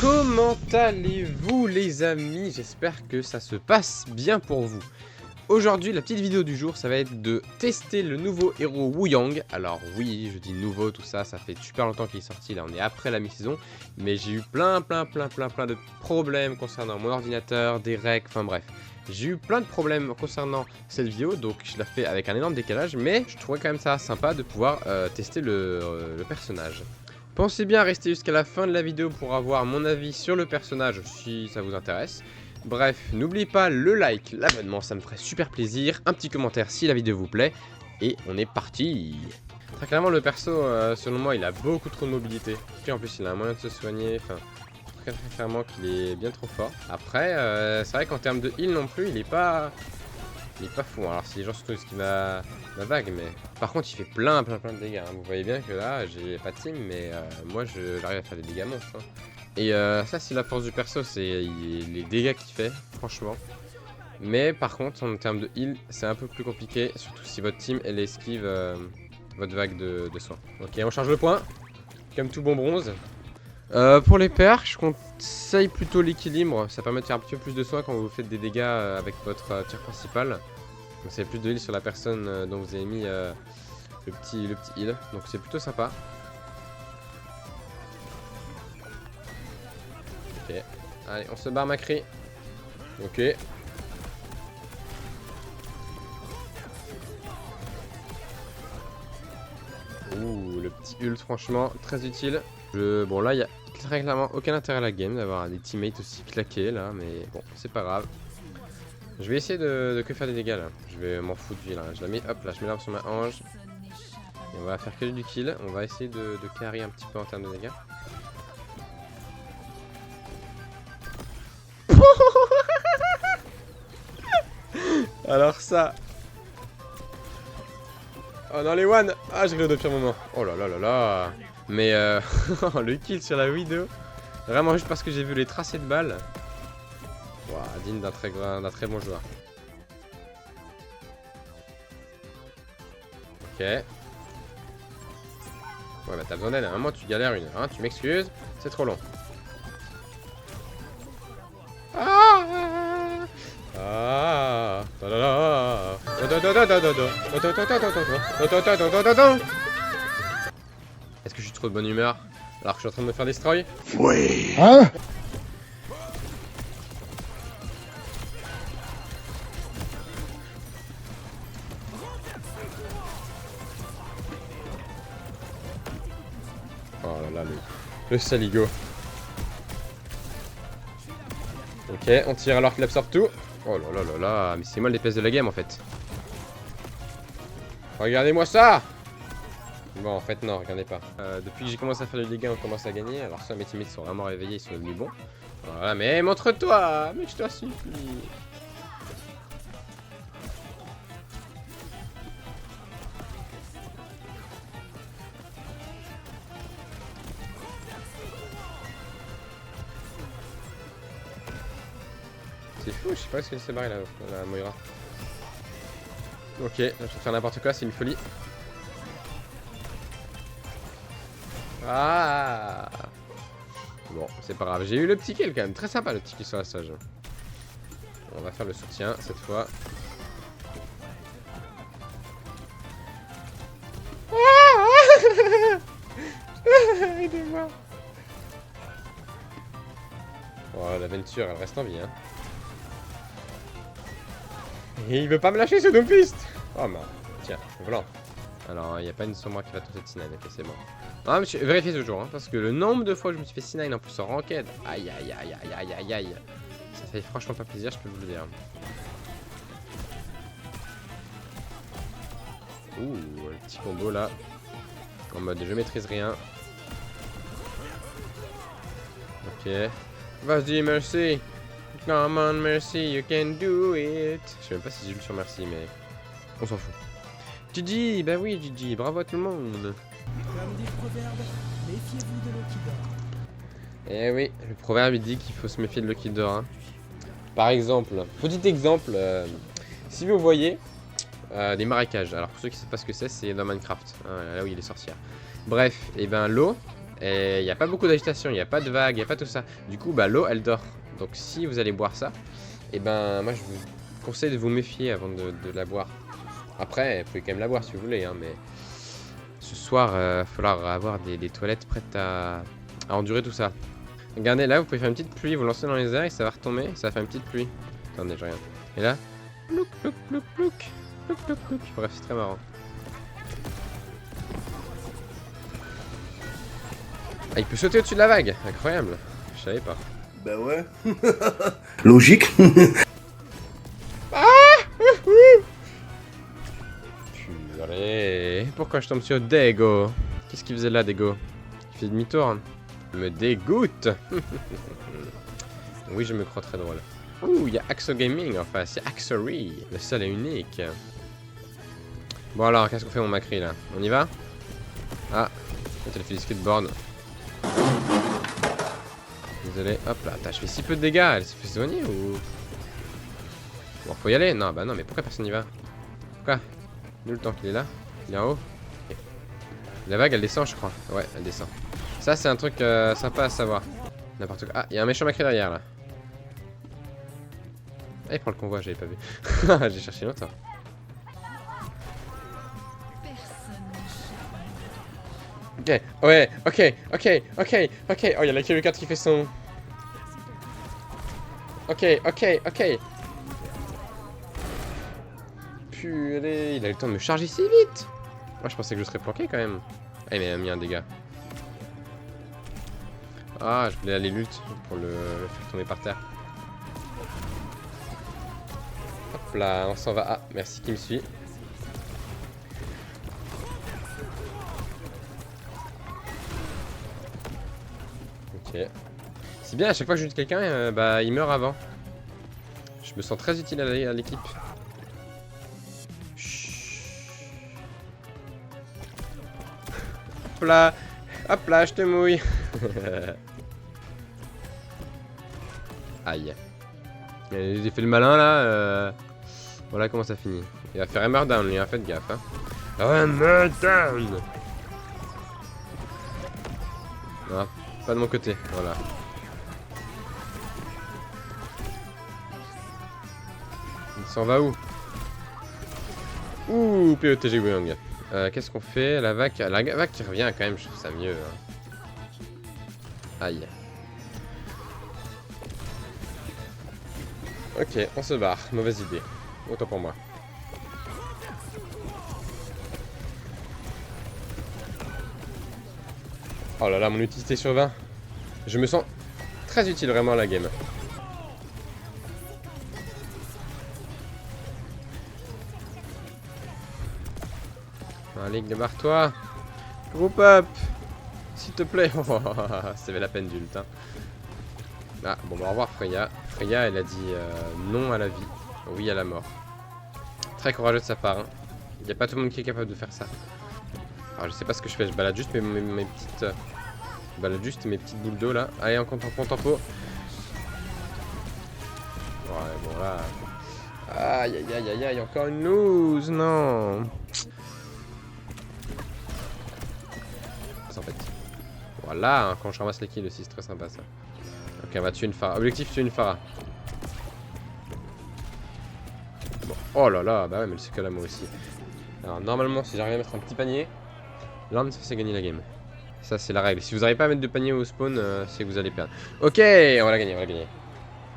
Comment allez-vous les amis? J'espère que ça se passe bien pour vous. Aujourd'hui, la petite vidéo du jour, ça va être de tester le nouveau héros Wu Yang. Alors oui, je dis nouveau, tout ça, ça fait super longtemps qu'il est sorti, là on est après la mi-saison. Mais j'ai eu plein de problèmes concernant mon ordinateur, des recs, enfin bref. J'ai eu plein de problèmes concernant cette vidéo, donc je la fais avec un énorme décalage. Mais je trouvais quand même ça sympa de pouvoir tester le personnage. Pensez bien à rester jusqu'à la fin de la vidéo pour avoir mon avis sur le personnage si ça vous intéresse. Bref, n'oubliez pas le like, l'abonnement, ça me ferait super plaisir. Un petit commentaire si la vidéo vous plaît. Et on est parti. Très clairement, le perso, selon moi, il a beaucoup trop de mobilité. Puis en plus, il a un moyen de se soigner. Enfin, très clairement qu'il est bien trop fort. Après, c'est vrai qu'en termes de heal non plus, il est pas fou. Alors si les gens se trouvent qu'il a la vague, mais par contre il fait plein de dégâts. Hein. Vous voyez bien que là j'ai pas de team, mais moi j'arrive à faire des dégâts monstres. Hein. Et ça c'est la force du perso, c'est les dégâts qu'il fait, franchement. Mais par contre en termes de heal, c'est un peu plus compliqué, surtout si votre team elle esquive votre vague de soins. Ok, on charge le point, comme tout bon bronze. Pour les perks, je conseille plutôt l'équilibre. Ça permet de faire un petit peu plus de soins quand vous faites des dégâts avec votre tir principal. Donc ça fait plus de heal sur la personne dont vous avez mis le petit heal. Donc c'est plutôt sympa. Ok. Allez, on se barre Macri. Ok. Ouh, le petit ult franchement très utile. Bon là il y a très clairement aucun intérêt à la game d'avoir des teammates aussi claqués là, mais bon c'est pas grave. Je vais essayer de que faire des dégâts là. Je vais m'en foutre du là. Je la mets, hop là, je mets l'arme sur ma hanche. Et on va faire que du kill. On va essayer de carry un petit peu en termes de dégâts. Alors ça. Oh non les one. Ah j'ai rigolé depuis un moment. Oh là là là là. Mais le kill sur la vidéo, vraiment juste parce que j'ai vu les tracés de balles. Wow, digne d'un très bon joueur. Ok. Ouais bah t'as besoin d'aide, à un moment tu galères une heure, hein, tu m'excuses, c'est trop long. Est-ce que je suis trop de bonne humeur alors que je suis en train de me faire destroy? Oui. Hein? Oh là là, le saligo. Ok, on tire alors qu'il absorbe tout. Oh là là là là, mais c'est moi le DPS de la game en fait. Regardez-moi ça! Bon, en fait, non, regardez pas. Depuis que j'ai commencé à faire du dégâts, on commence à gagner. Alors, soit mes teammates sont vraiment réveillés, ils sont devenus bons. Voilà, mais montre-toi! Mais je t'en supplie! C'est fou, je sais pas ce qu'elle s'est barrée là, la Moira. Ok, là, je vais faire n'importe quoi, c'est une folie. Ah! Bon, c'est pas grave. J'ai eu le petit kill quand même. Très sympa le petit kill sur la sage. On va faire le soutien cette fois. Aidez-moi. Oh, l'aventure, elle reste en vie. Hein. Et il veut pas me lâcher ce dompiste. Oh, bah, tiens, volant. Alors, il n'y a pas une sur moi qui va tenter de C9, ok, c'est bon. Ah, monsieur, vérifiez toujours, hein, parce que le nombre de fois que je me suis fait C9 en plus en ranked, aïe aïe aïe aïe aïe aïe aïe, ça fait franchement pas plaisir, je peux vous le dire. Ouh, le petit combo là, en mode je maîtrise rien. Ok, vas-y, merci. Come on, merci, you can do it. Je sais même pas si j'ai lu sur merci, mais on s'en fout. Gigi, bah oui Gigi, bravo à tout le monde. Comme dit le proverbe, méfiez-vous de l'eau qui dort. Eh oui, le proverbe il dit qu'il faut se méfier de l'eau qui dort. Hein. Par exemple, petit exemple, si vous voyez des marécages, alors pour ceux qui ne savent pas ce que c'est dans Minecraft, hein, là où il y a les sorcières. Bref, et ben l'eau, Et il n'y a pas beaucoup d'agitation, il n'y a pas de vagues, il n'y a pas tout ça. Du coup, bah, l'eau, elle dort. Donc si vous allez boire ça, et ben moi je vous conseille de vous méfier avant de la boire. Après, vous pouvez quand même la boire si vous voulez, hein, mais ce soir, il va falloir avoir des toilettes prêtes à endurer tout ça. Regardez, là, vous pouvez faire une petite pluie, vous lancez dans les airs et ça va retomber, ça va faire une petite pluie. Attendez, je regarde. Et là, plouc, plouc, plouc, plouc, plouc, plouc, plouc. Bref, c'est très marrant. Ah, il peut sauter au-dessus de la vague, incroyable. Je savais pas. Bah ouais. Logique. Purée. Pourquoi je tombe sur Dego? Qu'est-ce qu'il faisait là, Dego? Il fait demi-tour. Il me dégoûte. Oui, je me crois très drôle. Ouh, il y a Axo Gaming, enfin, c'est Axory, le seul et unique. Bon alors, qu'est-ce qu'on fait mon Macri là? On y va? Ah, t'as fait du skateboard. Désolé, hop là, je fais si peu de dégâts, elle s'est fait soigner ou... Bon, faut y aller? Non, bah non, mais pourquoi personne n'y va? Pourquoi? Nous le temps qu'il est là? Il est en haut? Okay. La vague, elle descend, je crois. Ouais, elle descend. Ça, c'est un truc sympa à savoir. N'importe quoi. Ah, il y a un méchant Macri derrière là. Ah, il prend le convoi, j'avais pas vu. J'ai cherché longtemps. Ok, ouais, ok. Oh, il y a la Kilo 4 qui fait son... Ok. Purée, il a eu le temps de me charger si vite. Moi, je pensais que je serais planqué quand même. Ah, mais il m'a mis un dégât. Ah, je voulais aller lutte pour le faire tomber par terre. Hop là, on s'en va. Ah, merci qui me suit. Ok. C'est bien, à chaque fois que je lutte quelqu'un, bah, il meurt avant. Je me sens très utile à l'équipe. Hop là, je te mouille. Aïe. J'ai fait le malin là. Voilà comment ça finit. Il va faire Hammer Down, lui, hein, faites gaffe. Hein. Hammer Down. Non, pas de mon côté, voilà. Il s'en va où? Ouh, POTG Wuyong. Qu'est-ce qu'on fait? La vague qui revient quand même, je trouve ça mieux. Hein. Aïe. Ok, on se barre. Mauvaise idée. Autant pour moi. Oh là là, mon utilité sur 20. Je me sens très utile vraiment à la game. Allez, débarre-toi. Group up. S'il te plaît. Oh, ça fait la peine d'ult. Hein. Ah, bon, bah, au revoir Freya. Freya, elle a dit non à la vie, oui à la mort. Très courageux de sa part. Hein. Il n'y a pas tout le monde qui est capable de faire ça. Alors, je sais pas ce que je fais. Je balade juste mes petites... je balade juste mes petites boules d'eau là. Allez, en tempo. Ouais, bon là... Aïe, encore une lose, non. En fait. Voilà, hein, quand je ramasse les kills aussi, c'est très sympa ça. Ok, on va tuer une Pharah. Objectif, tuer une Pharah. Bon. Oh là là, bah ouais, mais le secret là moi aussi. Alors normalement, si j'arrive à mettre un petit panier, Lance c'est gagner la game. Ça c'est la règle. Si vous n'arrivez pas à mettre de panier au spawn, c'est que vous allez perdre. Ok, on va la gagner,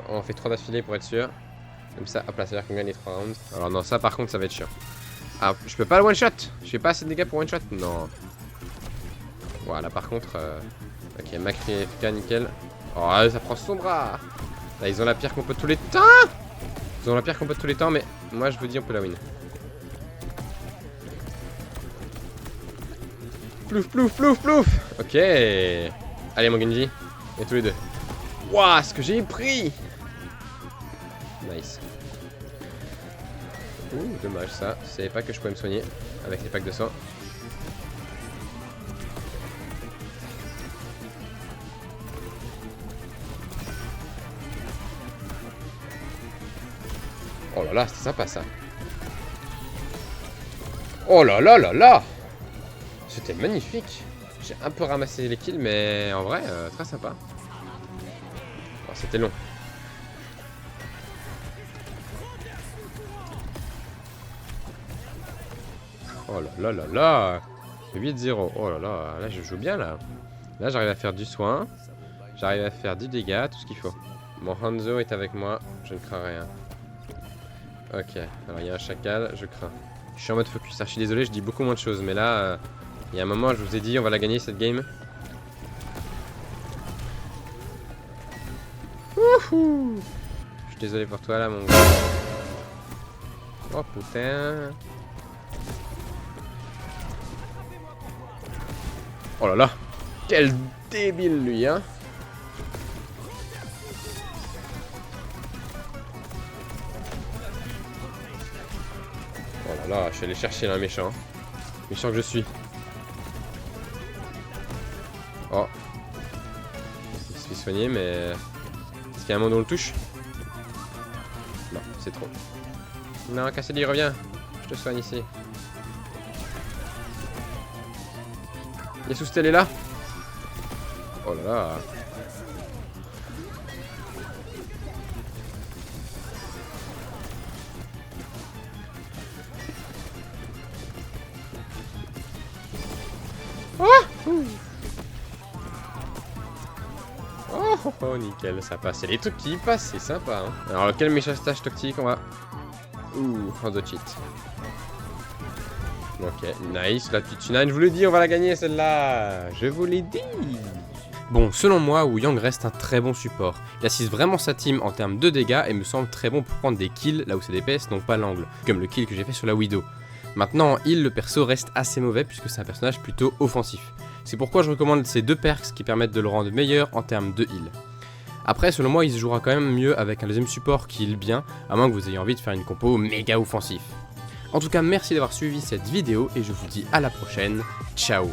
On fait 3 d'affilée pour être sûr. Comme ça, hop là, ça veut dire qu'on gagne les 3 rounds. Alors non, ça par contre, ça va être chiant. Ah, je peux pas le one shot. Je fais pas assez de dégâts pour one shot. Non. Voilà, par contre, ok, Macri et FK, nickel. Oh, ça prend son bras. Là, ils ont la pierre qu'on peut tous les temps. Mais moi, je vous dis, on peut la win. Plouf. Ok. Allez, mon Genji. Et tous les deux. Waouh, ce que j'ai pris. Nice. Ouh, dommage ça. Je savais pas que je pouvais me soigner avec les packs de soins. Oh là là, c'était sympa ça. Oh là là. C'était magnifique. J'ai un peu ramassé les kills, mais en vrai, très sympa. Oh, c'était long. Oh là là là là. 8-0. Oh là là, là je joue bien là. Là j'arrive à faire du soin. J'arrive à faire du dégât, tout ce qu'il faut. Mon Hanzo est avec moi, je ne crains rien. Ok, alors il y a un chacal, je crains. Je suis en mode focus, je suis désolé, je dis beaucoup moins de choses, mais là, il y a un moment, je vous ai dit, on va la gagner cette game. Wouhou! Je suis désolé pour toi là, mon gars. Oh putain. Oh là là, quel débile lui, hein. Oh là là, je suis allé chercher là un méchant. Méchant que je suis. Oh. Il se fait soigner, mais... Est-ce qu'il y a un moment où on le touche? Non, c'est trop. Non, Cassidy, reviens. Je te soigne ici. Yasuste, elle est là. Oh là là. Oh, nickel, ça passe. Il y a des trucs qui y passent, c'est sympa. Hein. Alors, quel méchastage toxique on va... Ouh, on the cheat. Ok, nice, la petite Tsunade, je vous l'ai dit, on va la gagner celle-là. Je vous l'ai dit. Bon, selon moi, Wu Yang reste un très bon support. Il assiste vraiment sa team en termes de dégâts et me semble très bon pour prendre des kills là où ses DPS n'ont pas l'angle, comme le kill que j'ai fait sur la Widow. Maintenant, en heal, le perso reste assez mauvais puisque c'est un personnage plutôt offensif. C'est pourquoi je recommande ces deux perks qui permettent de le rendre meilleur en termes de heal. Après, selon moi, il se jouera quand même mieux avec un deuxième support qui heal bien, à moins que vous ayez envie de faire une compo méga offensif. En tout cas, merci d'avoir suivi cette vidéo et je vous dis à la prochaine. Ciao.